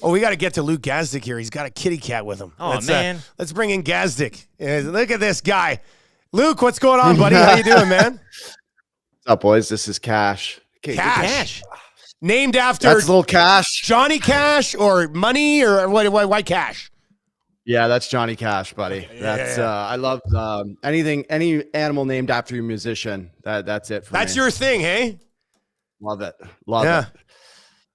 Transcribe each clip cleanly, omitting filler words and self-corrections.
Oh, we got to get to Luke Gazdic here. He's got a kitty cat with him. Oh, man. Let's bring in Gazdic. Look at this guy. Luke, what's going on, buddy? How you doing, man? What's up, boys? This is Cash. Cash. Named after That's little Cash. Johnny Cash or money or why Cash? Yeah, that's Johnny Cash, buddy. That's I love any animal named after your musician. That's it for me. That's your thing, hey? Love it. Love it.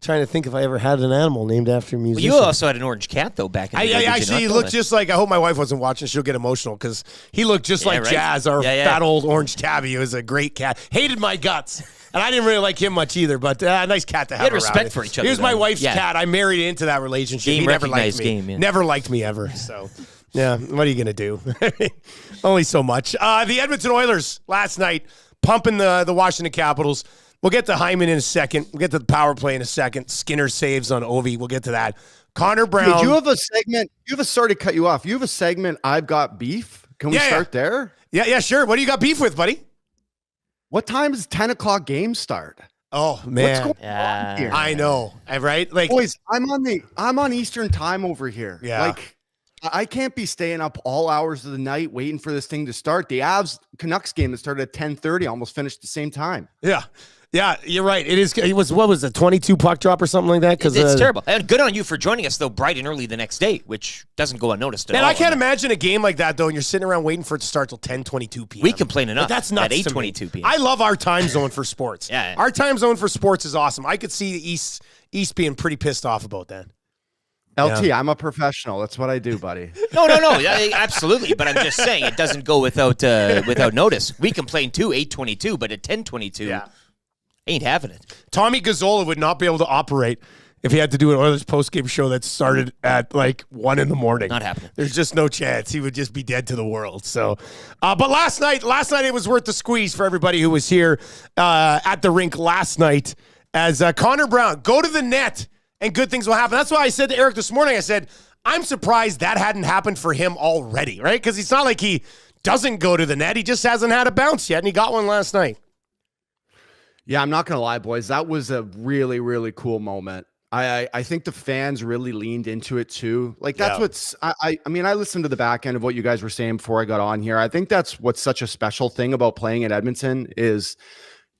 Trying to think if I ever had an animal named after a musician. Well, you also had an orange cat, though, back in the day. I actually, he looked just like, I hope my wife wasn't watching. She'll get emotional because he looked just like right? Jazz, our fat old orange tabby. He was a great cat. Hated my guts. And I didn't really like him much either, but nice cat to have. You had around. respect for each other. He was my wife's cat. I married into that relationship. He never liked me. Never liked me ever. So, yeah, what are you going to do? Only so much. The Edmonton Oilers last night pumping the Washington Capitals. We'll get to Hyman in a second. We'll get to the power play in a second. Skinner saves on Ovi. We'll get to that. Connor Brown. Did you have a segment? Sorry to cut you off. You have a segment, I've Got Beef. Can we start there? Yeah, sure. What do you got beef with, buddy? What time does 10 o'clock game start? Oh, man. What's going on here? I know. Right? Like, boys, I'm on Eastern time over here. Yeah. Like, I can't be staying up all hours of the night waiting for this thing to start. The Avs-Canucks game that started at 10:30 almost finished at the same time. Yeah, you're right. It was what was it, 22 puck drop or something like that? Because it's terrible. And good on you for joining us though, bright and early the next day, which doesn't go unnoticed at all. And I can't imagine a game like that though, and you're sitting around waiting for it to start till 10:22 p.m. We complain enough. But that's nuts. At 8:22 p.m. I love our time zone for sports. Yeah. Our time zone for sports is awesome. I could see the East being pretty pissed off about that. LT, I'm a professional. That's what I do, buddy. No. Yeah, absolutely. But I'm just saying it doesn't go without notice. We complain too, 8:22, but at 10:22. Ain't having it. Tommy Gazzola would not be able to operate if he had to do an Oilers postgame show that started at like 1 a.m. Not happening. There's just no chance. He would just be dead to the world. So, but last night it was worth the squeeze for everybody who was here at the rink last night as Connor Brown, go to the net and good things will happen. That's why I said to Eric this morning, I said, I'm surprised that hadn't happened for him already, right? Because it's not like he doesn't go to the net. He just hasn't had a bounce yet, and he got one last night. Yeah, I'm not going to lie, boys. That was a really, really cool moment. I think the fans really leaned into it too. Like that's what's, I mean, I listened to the back end of what you guys were saying before I got on here. I think that's what's such a special thing about playing at Edmonton is,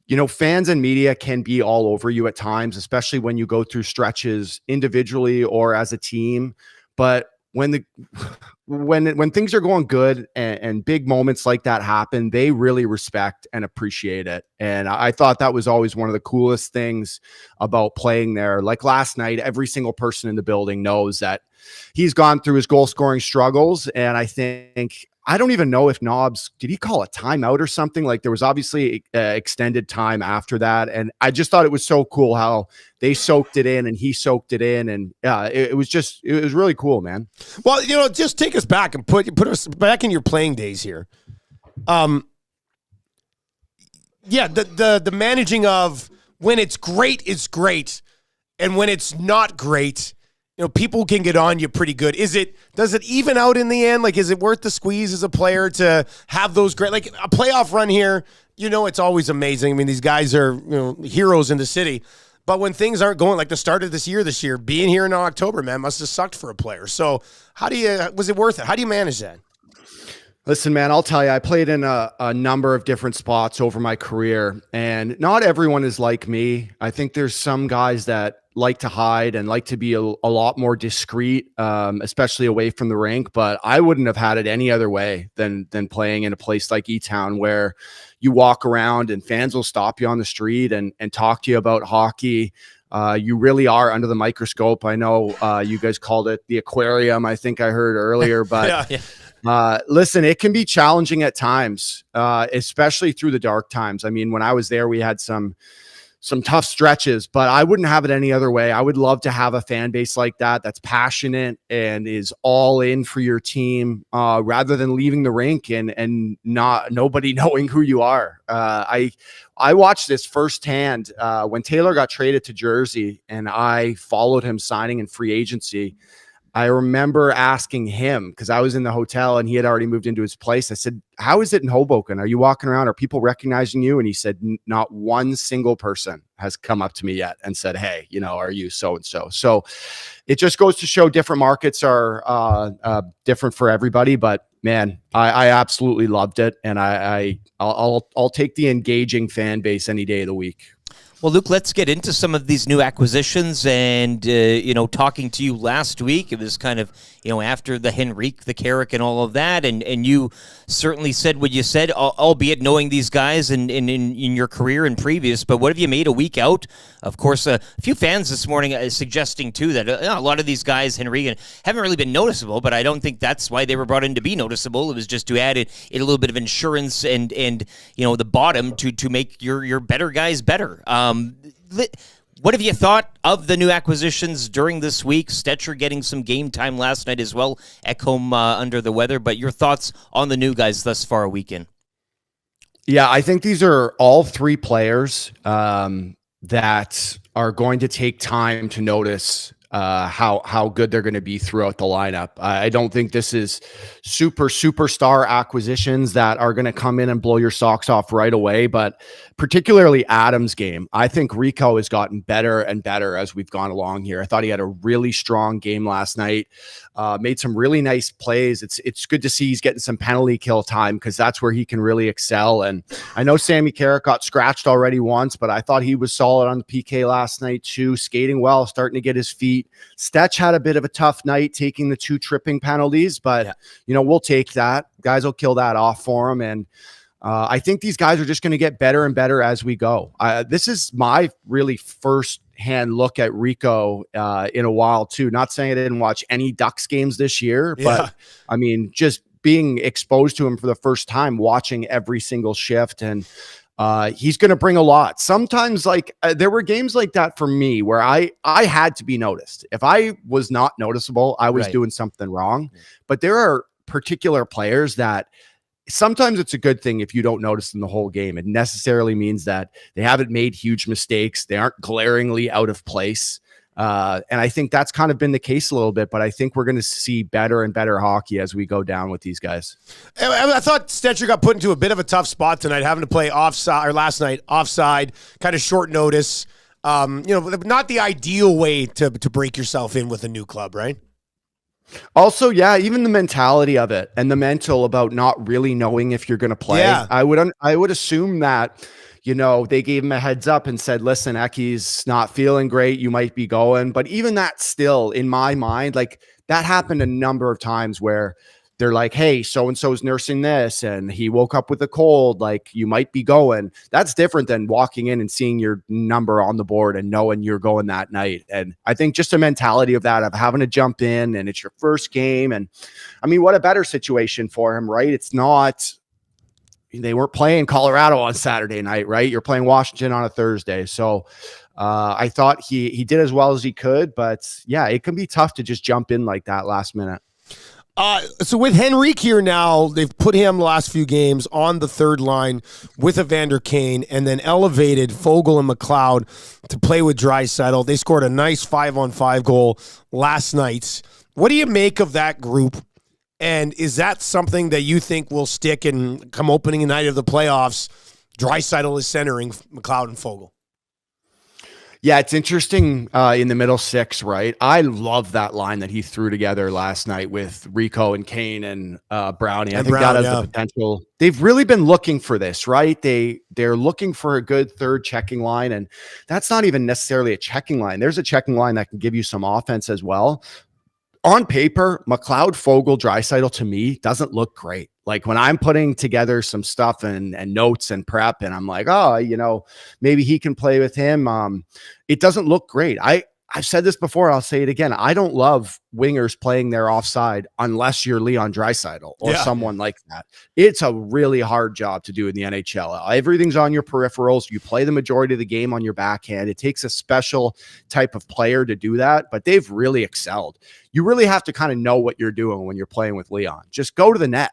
you know, fans and media can be all over you at times, especially when you go through stretches individually or as a team. But when things are going good and big moments like that happen, they really respect and appreciate it. And I thought that was always one of the coolest things about playing there. Like last night, every single person in the building knows that he's gone through his goal scoring struggles. And I think, I don't even know if Nobbs, did he call a timeout or something? Like there was obviously extended time after that. And I just thought it was so cool how they soaked it in and he soaked it in. And it was really cool, man. Well, you know, just take us back and put us back in your playing days here. The managing of when it's great, it's great. And when it's not great, you know, people can get on you pretty good. Does it even out in the end? Like, is it worth the squeeze as a player to have those great, like a playoff run here? You know, it's always amazing. I mean, these guys are, you know, heroes in the city. But when things aren't going like the start of this year, being here in October, man, must have sucked for a player. So was it worth it? How do you manage that? Listen, man, I'll tell you, I played in a number of different spots over my career, and not everyone is like me. I think there's some guys that like to hide and like to be a lot more discreet, especially away from the rink. But I wouldn't have had it any other way than playing in a place like E-Town where you walk around and fans will stop you on the street and talk to you about hockey. You really are under the microscope. I know you guys called it the aquarium, I think I heard earlier, but listen, it can be challenging at times, especially through the dark times. I mean, when I was there, we had some tough stretches, but I wouldn't have it any other way. I would love to have a fan base like that, that's passionate and is all in for your team, rather than leaving the rink and nobody knowing who you are. I watched this firsthand when Taylor got traded to Jersey and I followed him signing in free agency. I remember asking him, because I was in the hotel and he had already moved into his place. I said, how is it in Hoboken? Are you walking around? Are people recognizing you? And he said, not one single person has come up to me yet and said, hey, are you so-and-so? So it just goes to show different markets are different for everybody. But man, I absolutely loved it. And I'll take the engaging fan base any day of the week. Well, Luke, let's get into some of these new acquisitions. And, talking to you last week, it was kind of, after the Henrique, the Carrick, and all of that. And you certainly said what you said, albeit knowing these guys in your career and previous. But what have you made a week out? Of course, a few fans this morning suggesting, too, that a lot of these guys, Henrique, haven't really been noticeable. But I don't think that's why they were brought in to be noticeable. It was just to add a little bit of insurance and the bottom to make your better guys better. What have you thought of the new acquisitions during this week? Stetcher getting some game time last night as well. Ekholm under the weather. But your thoughts on the new guys thus far a weekend? Yeah, I think these are all three players that are going to take time to notice how good they're going to be throughout the lineup. I don't think this is superstar acquisitions that are going to come in and blow your socks off right away, but particularly Adam's game. I think Rico has gotten better and better as we've gone along here. I thought he had a really strong game last night, made some really nice plays. It's good to see he's getting some penalty kill time because that's where he can really excel. And I know Sammy Carrick got scratched already once, but I thought he was solid on the PK last night too, skating well, starting to get his feet. Stetch had a bit of a tough night taking the 2 tripping penalties, but we'll take that. Guys will kill that off for him. And I think these guys are just going to get better and better as we go. This is my really first hand look at Rico in a while too. Not saying I didn't watch any Ducks games this year, but I mean, just being exposed to him for the first time, watching every single shift, and he's going to bring a lot. Sometimes there were games like that for me where I had to be noticed. If I was not noticeable, I was doing something wrong. But there are particular players that sometimes it's a good thing if you don't notice them the whole game. It necessarily means that they haven't made huge mistakes. They aren't glaringly out of place. And I think that's kind of been the case a little bit, but I think we're going to see better and better hockey as we go down with these guys. I thought Stetcher got put into a bit of a tough spot tonight, having to play offside, or last night offside, kind of short notice. Not the ideal way to break yourself in with a new club, right? Also, even the mentality of it and the mental about not really knowing if you're going to play. Yeah. I would assume that, they gave him a heads up and said, listen, Eki's not feeling great. You might be going. But even that still, in my mind, that happened a number of times where they're like, hey, so-and-so's nursing this and he woke up with a cold, you might be going. That's different than walking in and seeing your number on the board and knowing you're going that night. And I think just a mentality of that, of having to jump in and it's your first game. And I mean, what a better situation for him, right? It's not, they weren't playing Colorado on Saturday night, right? You're playing Washington on a Thursday. So I thought he did as well as he could, but it can be tough to just jump in like that last minute. So with Henrique here now, they've put him the last few games on the third line with Evander Kane and then elevated Foegele and McLeod to play with Draisaitl. They scored a nice 5-on-5 goal last night. What do you make of that group? And is that something that you think will stick and come opening night of the playoffs? Draisaitl is centering McLeod and Foegele. Yeah, it's interesting in the middle six, right? I love that line that he threw together last night with Rico and Kane and Brownie. I think that has the potential. They've really been looking for this, right? They're looking for a good third checking line, and that's not even necessarily a checking line. There's a checking line that can give you some offense as well. On paper, McLeod, Foegele, Draisaitl to me doesn't look great. When I'm putting together some stuff and notes and prep, and I'm like, maybe he can play with him. It doesn't look great. I've said this before. I'll say it again. I don't love wingers playing their offside unless you're Leon Draisaitl or someone like that. It's a really hard job to do in the NHL. Everything's on your peripherals. You play the majority of the game on your backhand. It takes a special type of player to do that, but they've really excelled. You really have to kind of know what you're doing when you're playing with Leon. Just go to the net.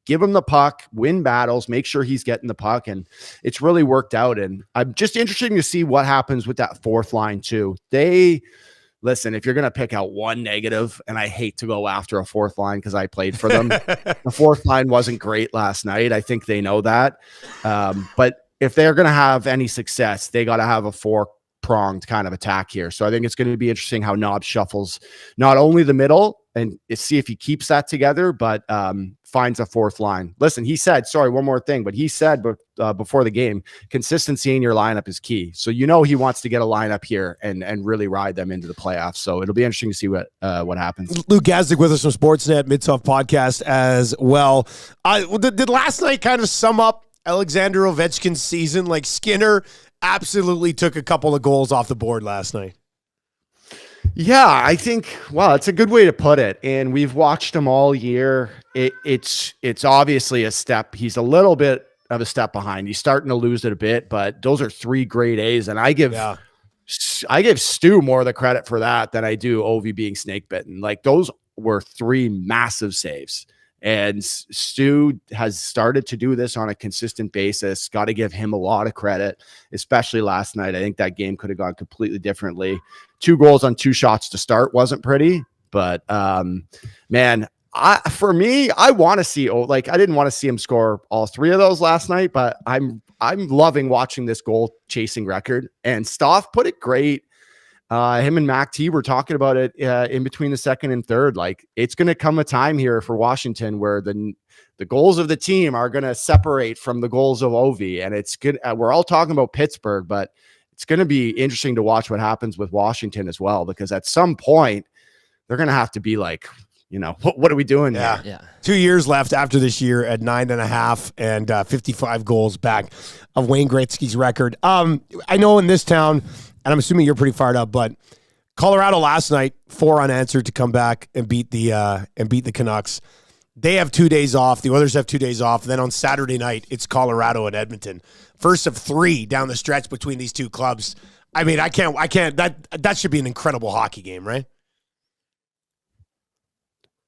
Give him the puck, win battles, make sure he's getting the puck, and it's really worked out. And I'm just interested to see what happens with that fourth line too. They listen, if you're going to pick out one negative, and I hate to go after a fourth line because I played for them, the fourth line wasn't great last night. I think they know that. But if they're going to have any success, they got to have a four-pronged kind of attack here. So I think it's going to be interesting how Knob shuffles not only the middle and see if he keeps that together, but finds a fourth line. Listen, he said, sorry, one more thing, but he said before the game, consistency in your lineup is key. So he wants to get a lineup here and really ride them into the playoffs. So it'll be interesting to see what happens. Luke Gazdic with us from Sportsnet Mid-South Podcast as well. Did last night kind of sum up Alexander Ovechkin's season? Like, Skinner absolutely took a couple of goals off the board last night. Yeah, I think, well, it's a good way to put it. And we've watched him all year. It's obviously a step. He's a little bit of a step behind. He's starting to lose it a bit, but those are 3 grade A's. And I give Stu more of the credit for that than I do Ovi being snake bitten. Like, those were 3 massive saves. And Stu has started to do this on a consistent basis. Got to give him a lot of credit, especially last night. I think that game could have gone completely differently. 2 goals on 2 shots to start wasn't pretty, but man, for me, I want to see, I didn't want to see him score all 3 of those last night, but I'm loving watching this goal chasing record. And Stoff put it great. Him and Mac T were talking about it in between the second and third. Like, it's going to come a time here for Washington where the goals of the team are going to separate from the goals of Ovi. And it's good. We're all talking about Pittsburgh, but it's going to be interesting to watch what happens with Washington as well, because at some point they're going to have to be like, what are we doing? Yeah. 2 years left after this year at 9.5 and 55 goals back of Wayne Gretzky's record. I know in this town, and I'm assuming you're pretty fired up, but Colorado last night, 4 unanswered to come back and beat the Canucks. They have 2 days off. The Oilers have 2 days off. Then on Saturday night, it's Colorado and Edmonton. First of 3 down the stretch between these 2 clubs. I mean, I can't. That should be an incredible hockey game, right?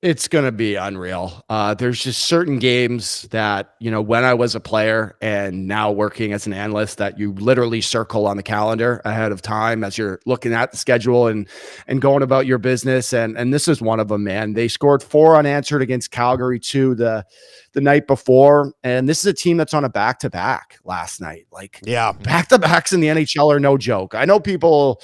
It's going to be unreal. There's just certain games that, when I was a player and now working as an analyst, that you literally circle on the calendar ahead of time as you're looking at the schedule and going about your business. And this is one of them, man. They scored 4 unanswered against Calgary 2 the night before. And this is a team that's on a back-to-back last night. Like, yeah, back-to-backs in the NHL are no joke. I know people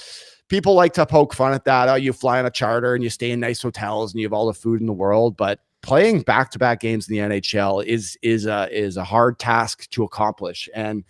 like to poke fun at that. Oh, you fly on a charter and you stay in nice hotels and you have all the food in the world. But playing back-to-back games in the NHL is a hard task to accomplish. And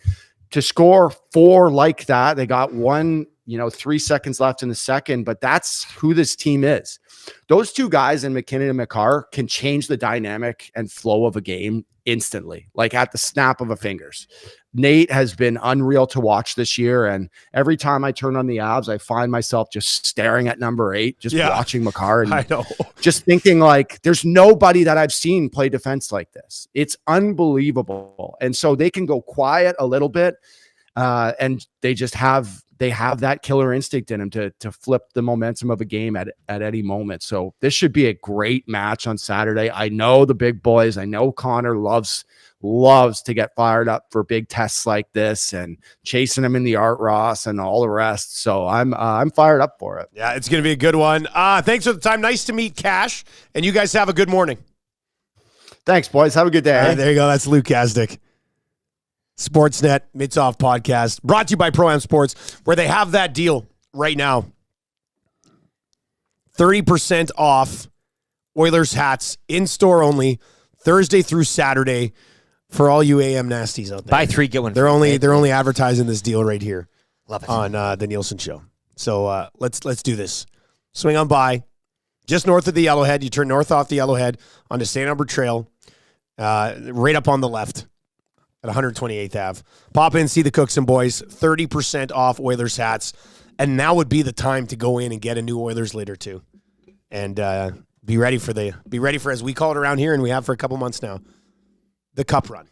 to score 4 like that, they got 1, 3 seconds left in the second, but that's who this team is. Those 2 guys in McKinnon and McCarr can change the dynamic and flow of a game instantly, like at the snap of a fingers. Nate has been unreal to watch this year. And every time I turn on the Avs, I find myself just staring at number 8, just watching McCarr. And I know. Just thinking, like, there's nobody that I've seen play defense like this. It's unbelievable. And so they can go quiet a little bit. And they just have that killer instinct in them to flip the momentum of a game at any moment. So this should be a great match on Saturday. I know the big boys. I know Connor loves to get fired up for big tests like this and chasing him in the Art Ross and all the rest. So I'm fired up for it. Yeah, it's going to be a good one. Thanks for the time. Nice to meet Cash. And you guys have a good morning. Thanks, boys. Have a good day. All right, there you go. That's Luke Gazdic. Sportsnet Mid-South Podcast, brought to you by Pro-Am Sports, where they have that deal right now. 30% off Oilers hats, in-store only, Thursday through Saturday, for all you AM nasties out there. Buy 3, get 1 free. They're only advertising this deal right here. Love it. On the Nielsen Show. So let's do this. Swing on by, just north of the Yellowhead. You turn north off the Yellowhead onto St. Albert Trail, right up on the left at 128th Ave. Pop in, see the Cooks and Boys. 30% off Oilers hats, and now would be the time to go in and get a new Oilers lid or 2, and be ready for as we call it around here, and we have for a couple months now, the Cup Run.